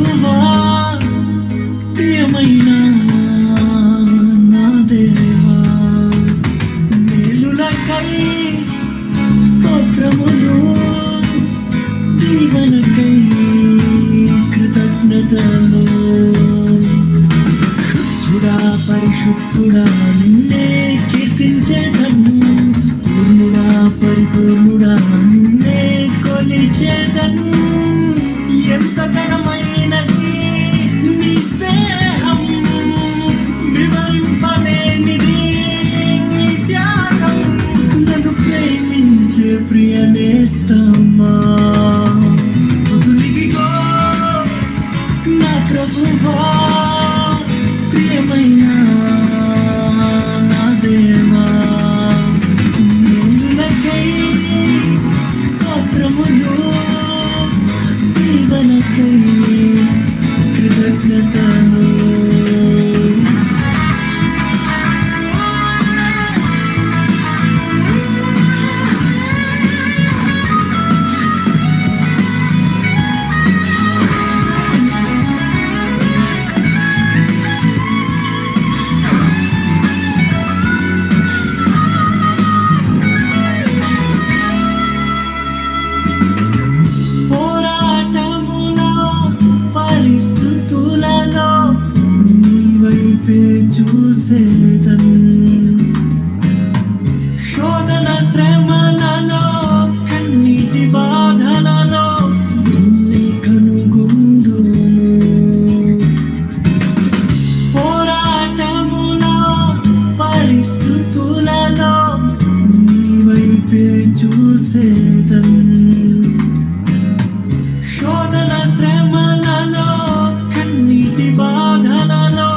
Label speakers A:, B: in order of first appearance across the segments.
A: ప్రభువా ప్రియమైన నా దేవా మేలులకై స్తోత్రములు దీవెనకై కృతజ్ఞతలు శుద్ధుడా పరిశుద్ధుడా నిన్నే కీర్తించేదను పూర్ణుడా పరిపూర్ణుడా నిన్నే కొలిచేదను ఎంత ఘనమైనది నీ స్నేహం వివరింపలేనిది నీ త్యాగం నన్ను ప్రేమించే ప్రియ నేస్తమా స్తుతులివిగో నా ప్రభువా ప్రియమైన నా దేవా మేలులకై స్తోత్రములు దీవెనకై కృతజ్ఞతలు చూసేదన్ శోధన శ్రమలలో కన్నీటి బాధలలో నిన్నే కనుగొందును పోరాటములో పరిస్థితులలో నీ వైపే చూసేదన్ శోధన శ్రమలలో కన్నీటి బాధలలో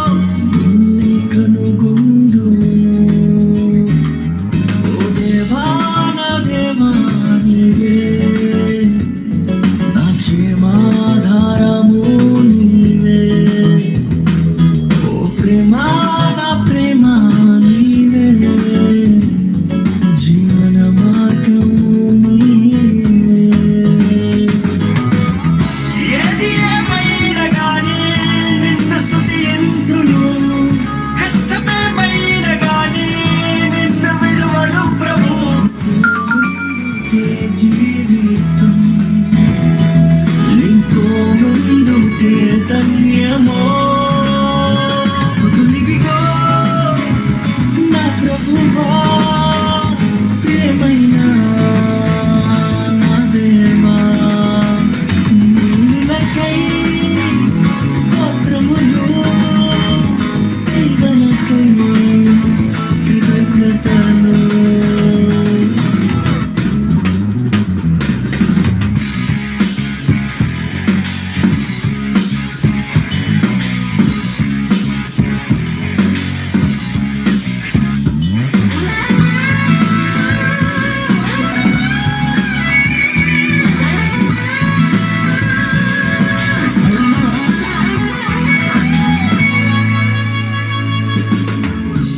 A: జీవితం నీతో ముందుకే ధన్యమో స్తుతులివిగో నా ప్రభువా ప్రియమైన నా దేవా మేలులకై స్తోత్రములు దీవెనకై కృతజ్ఞతలు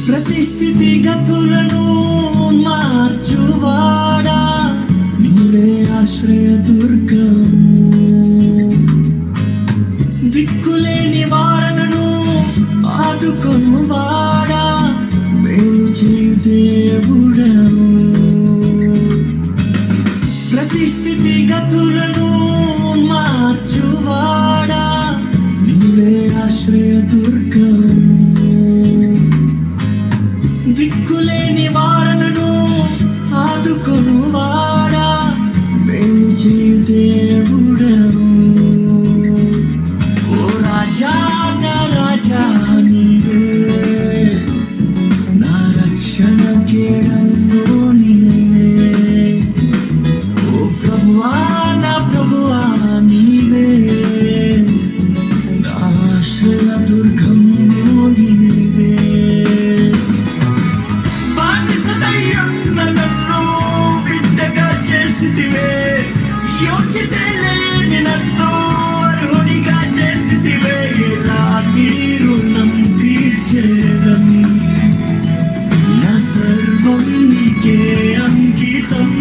A: ప్రతి స్థితిగతులను మార్చువాడా నీవే ఆశ్రయ దుర్గము దిక్కులేని వారను ఆదుకొనువాడా మేలు చేయు దేవుడను ప్రతి స్థితిగతులను మార్చువాడా నీవే ఆశ్రయ దుర్గము దిక్కులేని వారను ఆదుకొనువాడా మేలు చేయు దేవుడను ఓ రాజా నా రాజా నీవే నా రక్షణ కేడంలో నీవే ఓ ప్రభువా నా ప్రభువా నీవే నా ఆశ్రయ దుర్గంలో నీవే యోగ్యత లేని నన్ను అర్హునిగా చేసితివే ఇలా నీ రుణం తీర్చేదం నా సర్వం నీకే అంకితం